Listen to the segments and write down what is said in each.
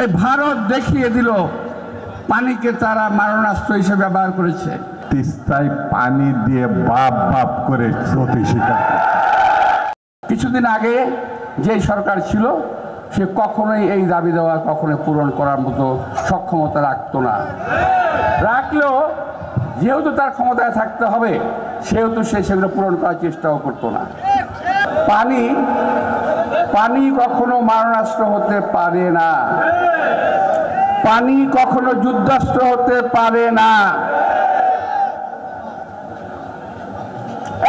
এই ভারত দেখিয়ে দিল পানিকে তারা মারণাস্ত্র হিসেবে ব্যবহার করেছে। তিস্তায় পানি দিয়ে বাপ বাপ করে সতী স্বীকার করছে। কিছুদিন আগে যে সরকার ছিল সে কখনোই এই দাবি দেওয়া কখনোই পূরণ করার মতো সক্ষমতা রাখতো না। রাখলেও যেহেতু তার ক্ষমতায় থাকতে হবে সেহেতু সে সেগুলো পূরণ করার চেষ্টাও করতো না। পানি কখনো মারণাস্ত্র হতে পারে না, পানি কখনো যুদ্ধাস্ত্র হতে পারে না।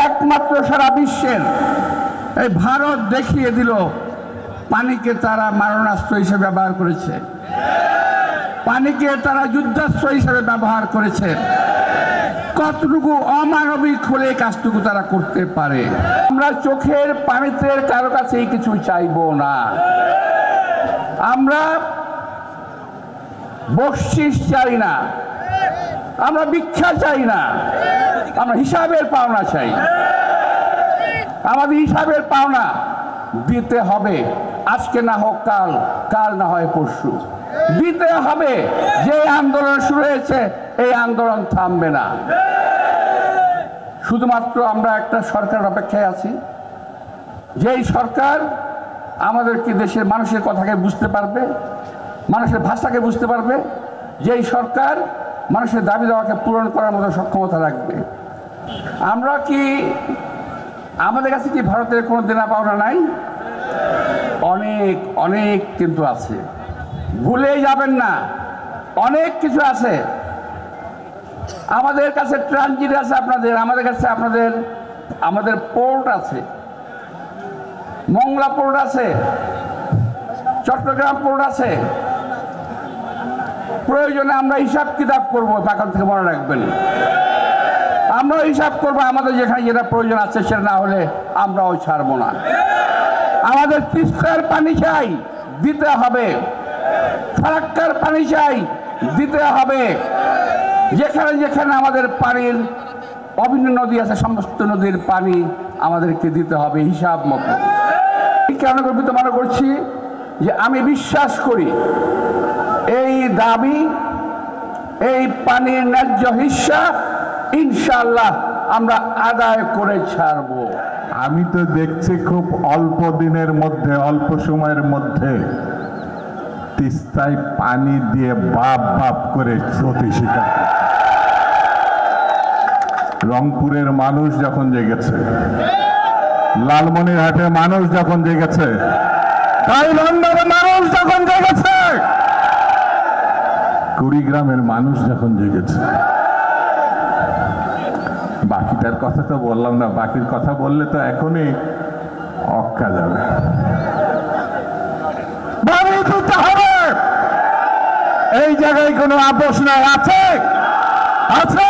একমাত্র সারা বিশ্বের এই ভারত দেখিয়ে দিল পানিকে তারা মারণাস্ত্র হিসেবে ব্যবহার করেছে, পানিকে তারা যুদ্ধাস্ত্র হিসেবে ব্যবহার করেছে। কতটুকু অমানবিক হলে কাজটুকু তারা করতে পারে। আমরা চোখের পানিতে কারো কাছেই কিছু চাইব না। আমরা বকশিশ চাই না, আমরা ভিক্ষা চাই না, আমরা হিসাবের পাওনা চাই। আমাদের হিসাবের পাওনা দিতে হবে, আজকে না হোক কাল, কাল না হয় পরশু দিতে হবে। যে আন্দোলন শুরু হয়েছে এই আন্দোলন থামবে না। শুধুমাত্র আমরা একটা সরকারের অপেক্ষায় আছি, যেই সরকার আমাদেরকে দেশের মানুষের কথাকে বুঝতে পারবে, মানুষের ভাষাকে বুঝতে পারবে, যেই সরকার মানুষের দাবি দেওয়াকে পূরণ করার মতো সক্ষমতা রাখবে। আমরা কি আমাদের কাছে কি ভারতের কোনো দেনা পাওনা নাই? অনেক অনেক কিন্তু আছে, ভুলে যাবেন না, অনেক কিছু আছে। আমাদের কাছে ট্রানজিট আছে আপনাদের, আমাদের কাছে আমাদের পোর্ট আছে, মংলা পোর্ট আছে, চট্টগ্রাম পোর্ট আছে। প্রয়োজনে আমরা হিসাব কিতাব করবো, এখন থেকে মনে রাখবেন। আমরাও হিসাব করবো, আমাদের যেখানে যেটা প্রয়োজন আছে সেটা না হলে আমরাও ছাড়বো না। আমাদের তিস্তার পানি চাই, দিতে হবে। ফারাক্কার পানি চাই, দিতে হবে। যেখানে যেখানে আমাদের পানির অভিন্ন নদী আছে সমস্ত নদীর পানি আমাদেরকে দিতে হবে হিসাব মতো। কেন গর্বিত মনে করছি যে আমি বিশ্বাস করি এই দাবি, এই পানির ন্যায্য হিস্সা ইনশাআল্লাহ আমরা আদায় করে ছাড়বো। আমি তো দেখছি খুব অল্প দিনের মধ্যে, অল্প সময়ের মধ্যে তিস্তায় পানি দিয়ে বাপ বাপ করে সতী স্বীকার করছে। রংপুরের মানুষ যখন জেগেছে, লালমনিরহাটের মানুষ যখন জেগেছে, গাইবান্ধার মানুষ যখন জেগেছে, কুড়িগ্রামের মানুষ যখন জেগেছে, বাকিটার কথা তো বললাম না, বাকির কথা বললে তো এখনই অক্কা যাবে। এই জায়গায় কোনো আপোষ নাই, আছে আছে।